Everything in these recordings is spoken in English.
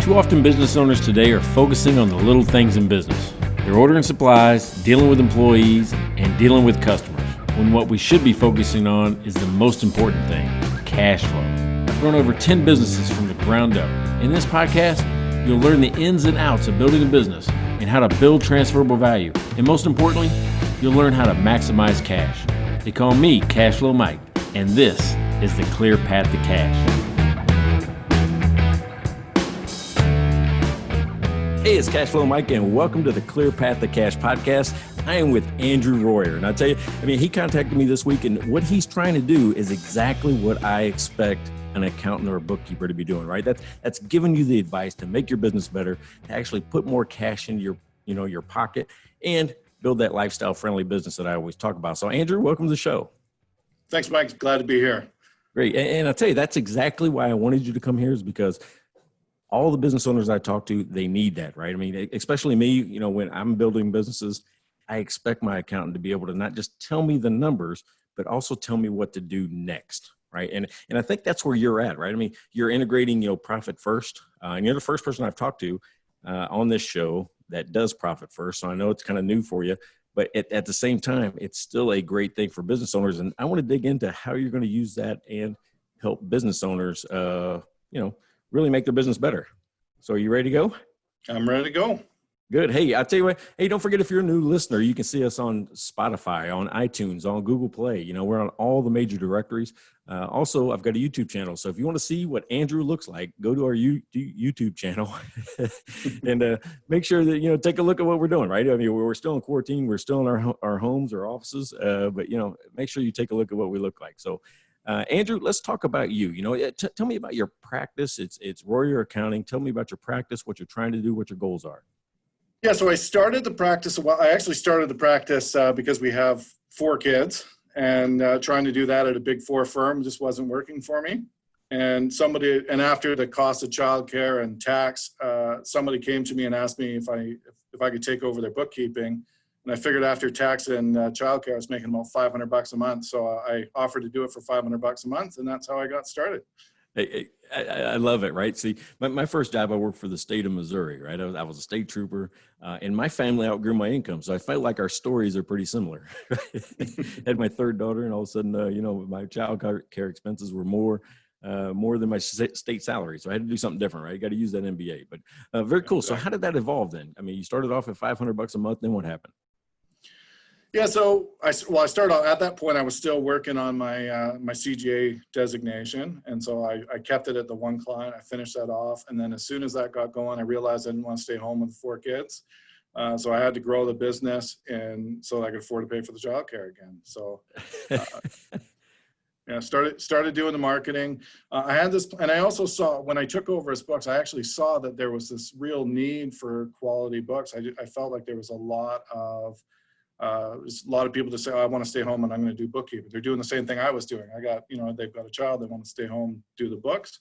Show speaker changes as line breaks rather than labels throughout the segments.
Too often business owners today are focusing on the little things in business. They're ordering supplies, dealing with employees, and dealing with customers, when what we should be focusing on is the most important thing, cash flow. I've grown over 10 businesses from the ground up. In this podcast, you'll learn the ins and outs of building a business and how to build transferable value. And most importantly, you'll learn how to maximize cash. They call me Cash Flow Mike, and this is the clear path to cash. Hey, it's Cash Flow Mike, and welcome to the Clear Path to Cash podcast. I am with Andrew Royer, and I tell you, he contacted me this week, and what he's trying to do is exactly what I expect an accountant or a bookkeeper to be doing, right? That's giving you the advice to make your business better, to actually put more cash in your pocket, and build that lifestyle-friendly business that I always talk about. So, Andrew, welcome to the show.
Thanks, Mike. Glad to be here.
Great, and I'll tell you, that's exactly why I wanted you to come here, is because all the business owners I talk to, they need that, right? Especially me, when I'm building businesses, I expect my accountant to be able to not just tell me the numbers, but also tell me what to do next, right? And I think that's where you're at, right? You're integrating, profit first, and you're the first person I've talked to on this show that does profit first. So I know it's kind of new for you, but at the same time, it's still a great thing for business owners. And I want to dig into how you're going to use that and help business owners, really make their business better. So are you ready to go?
I'm ready to go.
Good. Hey, I'll tell you what, don't forget, if you're a new listener, you can see us on Spotify, on iTunes, on Google Play. We're on all the major directories. Also, I've got a YouTube channel. So if you want to see what Andrew looks like, go to our YouTube channel and make sure that, take a look at what we're doing, right? We're still in quarantine. We're still in our homes or offices, but, make sure you take a look at what we look like. So, Andrew, let's talk about you. Tell me about your practice. It's Royer Accounting. Tell me about your practice, what you're trying to do, what your goals are.
Yeah, so I started the practice. Well, I actually started the practice because we have 4 kids, and trying to do that at a Big 4 firm just wasn't working for me. And after the cost of childcare and tax, somebody came to me and asked me if I could take over their bookkeeping. And I figured after tax and childcare, I was making about $500 a month. So I offered to do it for $500 a month, and that's how I got started.
I love it, right? See, my first job, I worked for the state of Missouri, right? I was a state trooper, and my family outgrew my income. So I felt like our stories are pretty similar. Had my 3rd daughter, and all of a sudden, my child care expenses were more than my state salary. So I had to do something different, right? You got to use that MBA. But very cool. So how did that evolve then? You started off at $500 a month, then what happened?
Yeah, so I started out at that point. I was still working on my CGA designation, and so I kept it at the one client. I finished that off, and then as soon as that got going, I realized I didn't want to stay home with 4 kids, so I had to grow the business, and so I could afford to pay for the childcare again. So, started doing the marketing. I had this, and I also saw when I took over his books, I actually saw that there was this real need for quality books. I felt like there was a lot of people to say, oh, I want to stay home and I'm going to do bookkeeping. They're doing the same thing I was doing. They've got a child, they want to stay home, do the books.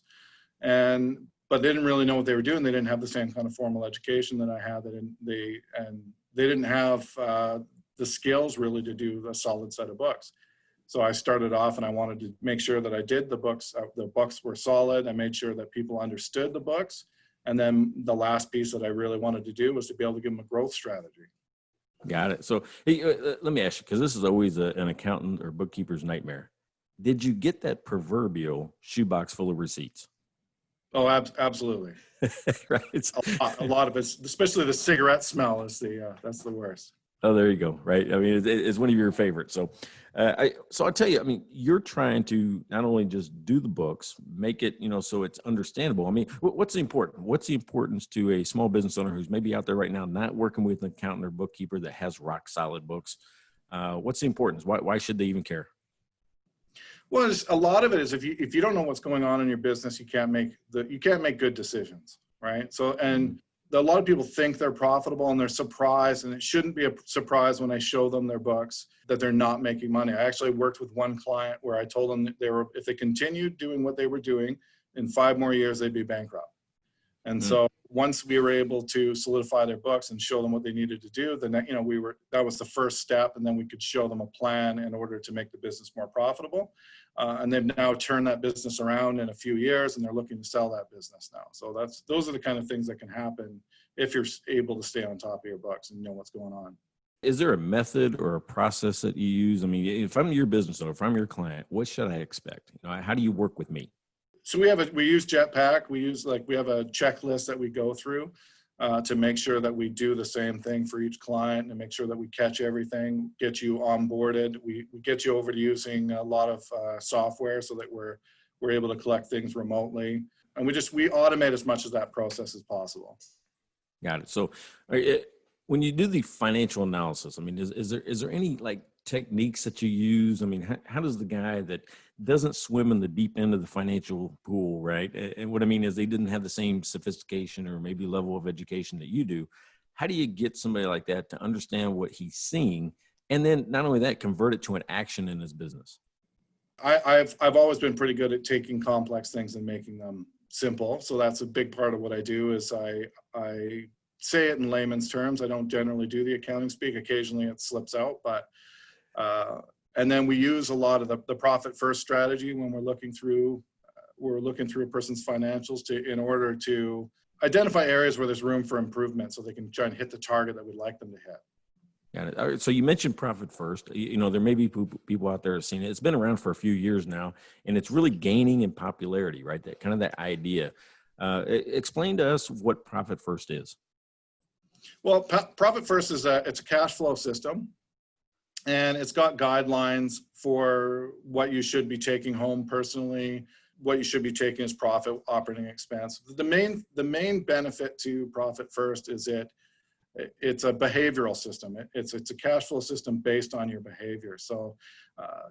But they didn't really know what they were doing. They didn't have the same kind of formal education that I had. They didn't have the skills really to do a solid set of books. So I started off and I wanted to make sure that I did the books. The books were solid. I made sure that people understood the books. And then the last piece that I really wanted to do was to be able to give them a growth strategy.
Got it. So hey, let me ask you, because this is always an accountant or bookkeeper's nightmare. Did you get that proverbial shoebox full of receipts?
Oh, absolutely.
Right.
A lot of it, especially the cigarette smell, that's the worst.
Oh, there you go. Right. It's one of your favorites. So, I'll tell you, you're trying to not only just do the books, make it, so it's understandable. What's important? What's the importance to a small business owner who's maybe out there right now, not working with an accountant or bookkeeper that has rock solid books? What's the importance? Why should they even care?
Well, a lot of it is if you don't know what's going on in your business, you can't make good decisions, right? So, and a lot of people think they're profitable and they're surprised, and it shouldn't be a surprise when I show them their books that they're not making money. I actually worked with one client where I told them that if they continued doing what they were doing, in 5 more years, they'd be bankrupt. And so once we were able to solidify their books and show them what they needed to do, then that was the first step, and then we could show them a plan in order to make the business more profitable. And they've now turned that business around in a few years, and they're looking to sell that business now. So those are the kind of things that can happen if you're able to stay on top of your books and know what's going on.
Is there a method or a process that you use? I mean, if I'm your business owner, if I'm your client, what should I expect? How do you work with me?
So we use Jetpack. We have a checklist that we go through to make sure that we do the same thing for each client and make sure that we catch everything, get you onboarded. We get you over to using a lot of software so that we're able to collect things remotely. And we automate as much of that process as possible.
Got it. So when you do the financial analysis, I mean, is there any like techniques that you use? I mean, how does the guy that doesn't swim in the deep end of the financial pool, right? And what I mean is they didn't have the same sophistication or maybe level of education that you do. How do you get somebody like that to understand what he's seeing? And then not only that, convert it to an action in his business?
I've always been pretty good at taking complex things and making them simple. So that's a big part of what I do is I say it in layman's terms. I don't generally do the accounting speak. Occasionally it slips out, but and then we use a lot of the profit first strategy when we're looking through a person's financials in order to identify areas where there's room for improvement so they can try and hit the target that we'd like them to hit.
Got it. All right, so you mentioned profit first. There may be people out there have seen it. It's been around for a few years now, and it's really gaining in popularity, right? That idea. Explain to us what profit first is.
Well, profit first is it's a cash flow system, and it's got guidelines for what you should be taking home personally, what you should be taking as profit, operating expense. The main benefit to profit first is it's a behavioral system. It's a cash flow system based on your behavior. So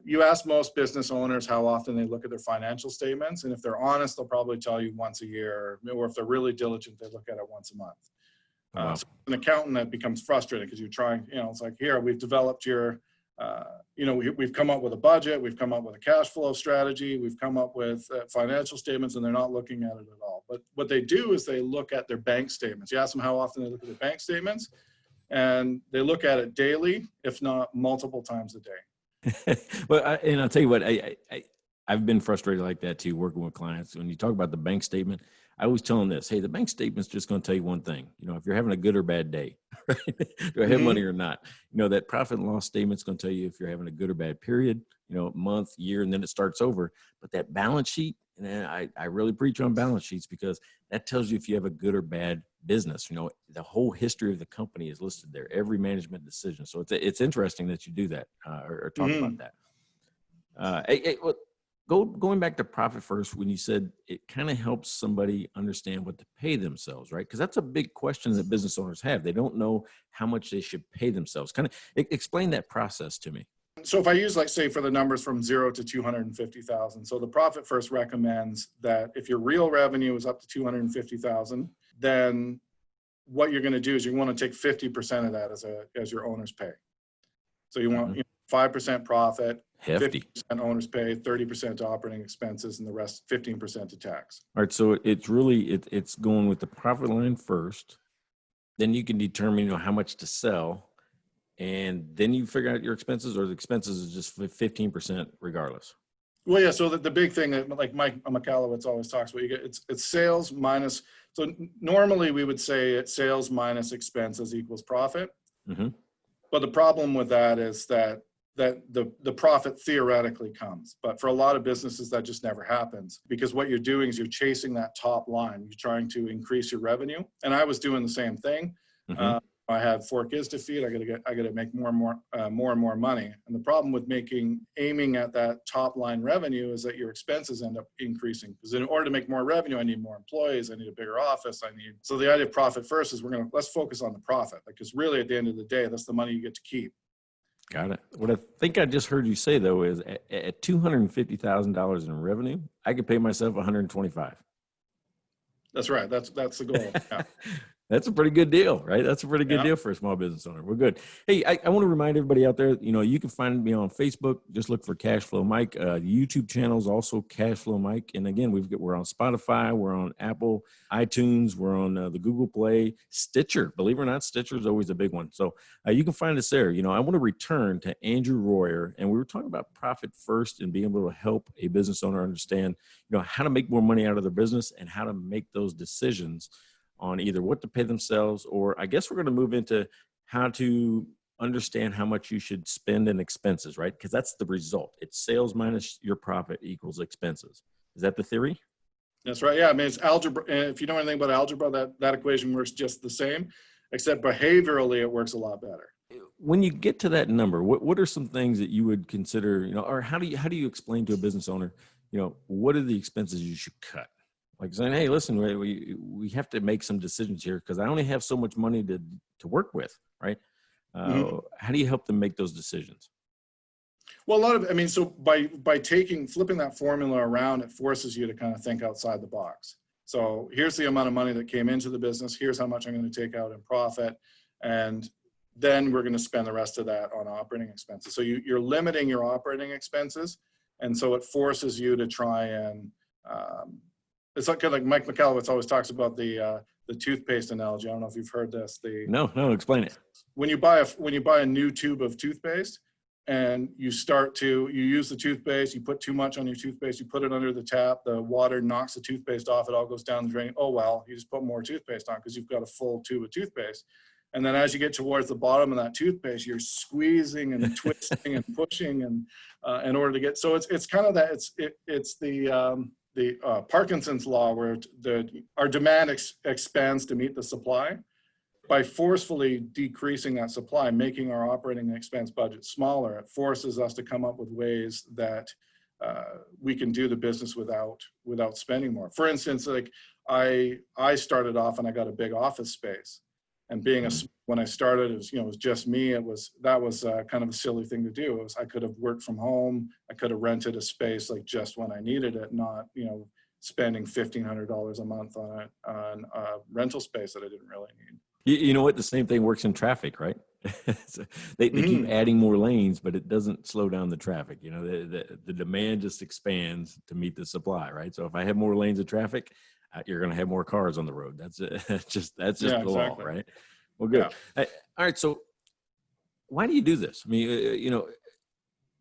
you ask most business owners how often they look at their financial statements, and if they're honest, they'll probably tell you once a year, or if they're really diligent, they look at it once a month.
Wow.
So an accountant, that becomes frustrating because you're trying, it's like, here, we've developed we've come up with a budget, we've come up with a cash flow strategy, we've come up with financial statements, and they're not looking at it at all. But what they do is they look at their bank statements. You ask them how often they look at their bank statements, and they look at it daily, if not multiple times a day.
Well, I'll tell you what, I've been frustrated like that too, working with clients. When you talk about the bank statement, I always tell them this: hey, the bank statement's just going to tell you one thing. If you're having a good or bad day, right? Do I have money or not? That profit and loss statement's going to tell you if you're having a good or bad period, month, year, and then it starts over. But that balance sheet, and I really preach on balance sheets because that tells you if you have a good or bad business. The whole history of the company is listed there, every management decision. So it's interesting that you do that or talk about that. Going back to profit first, when you said it kind of helps somebody understand what to pay themselves, right? Because that's a big question that business owners have. They don't know how much they should pay themselves. Kind of explain that process to me.
So if I use, like, say, for the numbers from 0 to 250,000, so the profit first recommends that if your real revenue is up to 250,000, then what you're going to do is you want to take 50% of that as your owner's pay. So you want 5% profit.
Hefty.
50% owner's pay, 30% to operating expenses, and the rest 15% to tax.
All right. So it's really, it's going with the profit line first. Then you can determine how much to sell. And then you figure out your expenses, or the expenses is just 15% regardless.
Well, yeah. So the big thing that, like, Mike Michalowicz always talks about, it's sales minus. So normally we would say it's sales minus expenses equals profit. Mm-hmm. But the problem with that is that the profit theoretically comes. But for a lot of businesses, that just never happens, because what you're doing is you're chasing that top line. You're trying to increase your revenue. And I was doing the same thing. Mm-hmm. I had 4 kids to feed. I got to make more and more money. And the problem with aiming at that top line revenue is that your expenses end up increasing, because in order to make more revenue, I need more employees. I need a bigger office. So the idea of profit first is let's focus on the profit, because really at the end of the day, that's the money you get to keep.
Got it. What I think I just heard you say, though, is at $250,000 in revenue, I could pay myself $125,000.
That's right. That's the goal. Yeah.
That's a pretty good deal, right? That's a pretty good
Yeah.
deal for a small business owner. We're good. Hey, I want to remind everybody out there, you can find me on Facebook. Just look for Cashflow Mike. The YouTube channel is also Cashflow Mike. And again, we're on Spotify, we're on Apple, iTunes, we're on the Google Play, Stitcher. Believe it or not, Stitcher is always a big one. So you can find us there. I want to return to Andrew Royer, and we were talking about profit first and being able to help a business owner understand, how to make more money out of their business and how to make those decisions on either what to pay themselves, or I guess we're going to move into how to understand how much you should spend in expenses, right? Because that's the result. It's sales minus your profit equals expenses. Is that the theory?
That's right. Yeah. I mean, it's algebra. And if you know anything about algebra, that equation works just the same, except behaviorally, it works a lot better.
When you get to that number, what are some things that you would consider, or how do you explain to a business owner, what are the expenses you should cut? Like saying, hey, listen, we have to make some decisions here because I only have so much money to work with, right? How do you help them make those decisions?
Well, so by flipping that formula around, it forces you to kind of think outside the box. So here's the amount of money that came into the business. Here's how much I'm going to take out in profit. And then we're going to spend the rest of that on operating expenses. So you're limiting your operating expenses. And so it forces you to try and, it's kind of like Mike McAllowitz always talks about the toothpaste analogy. I don't know if you've heard this.
No, explain it.
When you buy a new tube of toothpaste and you use the toothpaste, you put too much on your toothpaste, you put it under the tap, the water knocks the toothpaste off, it all goes down the drain. Oh, well, you just put more toothpaste on because you've got a full tube of toothpaste. And then as you get towards the bottom of that toothpaste, you're squeezing and twisting and pushing and in order to get, so it's kind of that, it's the Parkinson's law, where our demand expands to meet the supply. By forcefully decreasing that supply, making our operating expense budget smaller, it forces us to come up with ways that we can do the business without spending more. For instance, like I started off and I got a big office space, and when I started, it was just me. That was kind of a silly thing to do. I could have worked from home. I could have rented a space like just when I needed it, not spending $1,500 a month on a rental space that I didn't really need.
You know what? The same thing works in traffic, right? So they keep adding more lanes, but it doesn't slow down the traffic. The demand just expands to meet the supply, right? So if I have more lanes of traffic, you're going to have more cars on the road. That's just the
exactly.
law, right? Well, good. Yeah. All right. So why do you do this? I mean,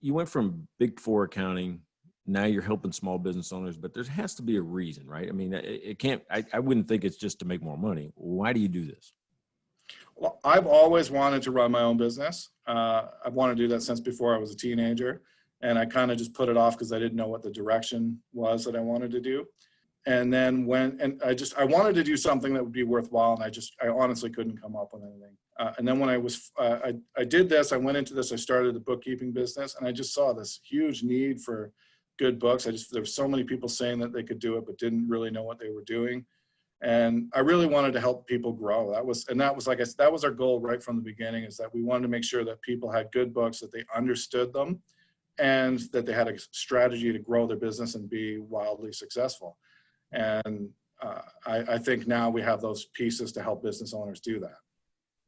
you went from Big Four accounting. Now you're helping small business owners, but there has to be a reason, right? I mean, it can't, I wouldn't think it's just to make more money. Why do you do this?
Well, I've always wanted to run my own business. I've wanted to do that since before I was a teenager. And I kind of just put it off because I didn't know what the direction was that I wanted to do. And then I wanted to do something that would be worthwhile. And I honestly couldn't come up with anything. And then when I did this, I went into this, I started the bookkeeping business, and I just saw this huge need for good books. There were so many people saying that they could do it, but didn't really know what they were doing. And I really wanted to help people grow. That was our goal right from the beginning, is that we wanted to make sure that people had good books, that they understood them, and that they had a strategy to grow their business and be wildly successful. And I think now we have those pieces to help business owners do that.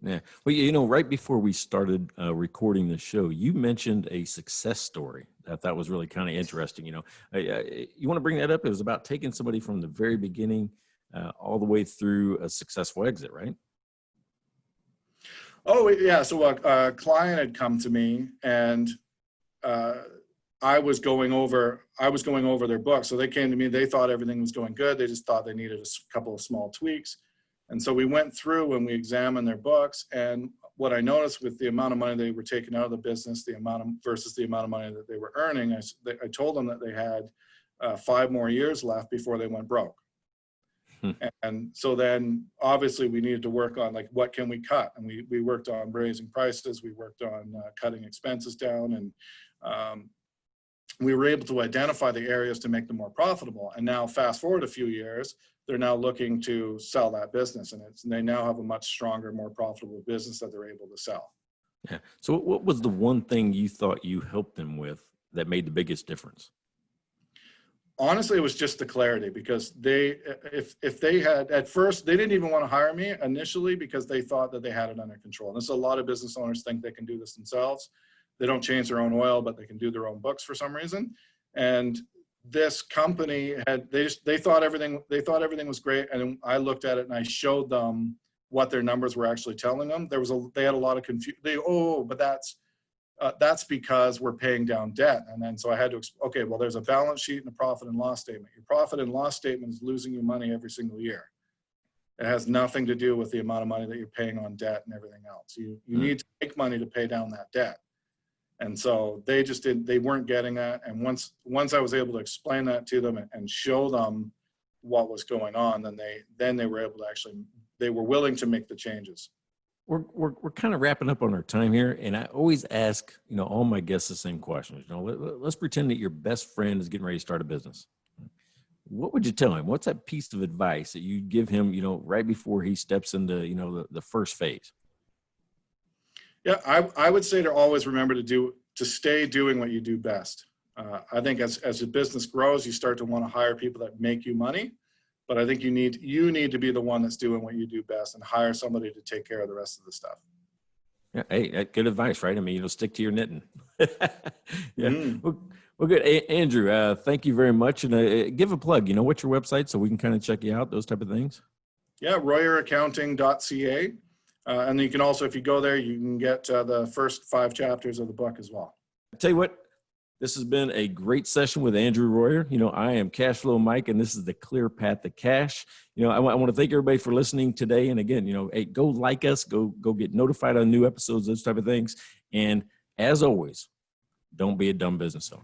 Yeah. Well, right before we started recording the show, you mentioned a success story that was really kind of interesting. You want to bring that up? It was about taking somebody from the very beginning all the way through a successful exit, right?
Oh, yeah. So a client had come to me, and I was going over their book. So they came to me, they thought everything was going good. They just thought they needed a couple of small tweaks. And so we went through and we examined their books. And what I noticed with the amount of money they were taking out of the business, versus the amount of money that they were earning, I told them that they had 5 more years left before they went broke. And so then obviously we needed to work on, like, what can we cut? And we worked on raising prices. We worked on cutting expenses down, and we were able to identify the areas to make them more profitable. And now fast forward a few years, they're now looking to sell that business, and they now have a much stronger, more profitable business that they're able to sell.
Yeah. So what was the one thing you thought you helped them with that made the biggest difference?
Honestly, it was just the clarity, because if they had, at first, they didn't even want to hire me initially because they thought that they had it under control. And this is a lot of business owners think they can do this themselves. They don't change their own oil, but they can do their own books for some reason. And this company they thought everything was great. And I looked at it and I showed them what their numbers were actually telling them. They had a lot of confusion. But that's because we're paying down debt. And then so I had to, okay, well, there's a balance sheet and a profit and loss statement. Your profit and loss statement is losing you money every single year. It has nothing to do with the amount of money that you're paying on debt and everything else. You need to make money to pay down that debt. And so they weren't getting that. And once I was able to explain that to them and show them what was going on, then they were able to they were willing to make the changes.
We're kind of wrapping up on our time here, and I always ask, all my guests the same questions. Let's pretend that your best friend is getting ready to start a business. What would you tell him? What's that piece of advice that you give him, right before he steps into, the first phase?
Yeah, I would say to always remember to stay doing what you do best. I think as your business grows, you start to want to hire people that make you money. But I think you need to be the one that's doing what you do best and hire somebody to take care of the rest of the stuff.
Yeah, hey, good advice, right? I mean, stick to your knitting. Yeah. Well, good. Andrew, thank you very much. And give a plug, what's your website so we can kind of check you out, those type of things?
Yeah, royeraccounting.ca. And you can also, if you go there, you can get the first 5 chapters of the book as well.
I tell you what, this has been a great session with Andrew Royer. I am Cashflow Mike, and this is the Clear Path to Cash. I want to thank everybody for listening today. And again, hey, go like us, go get notified on new episodes, those type of things. And as always, don't be a dumb business owner.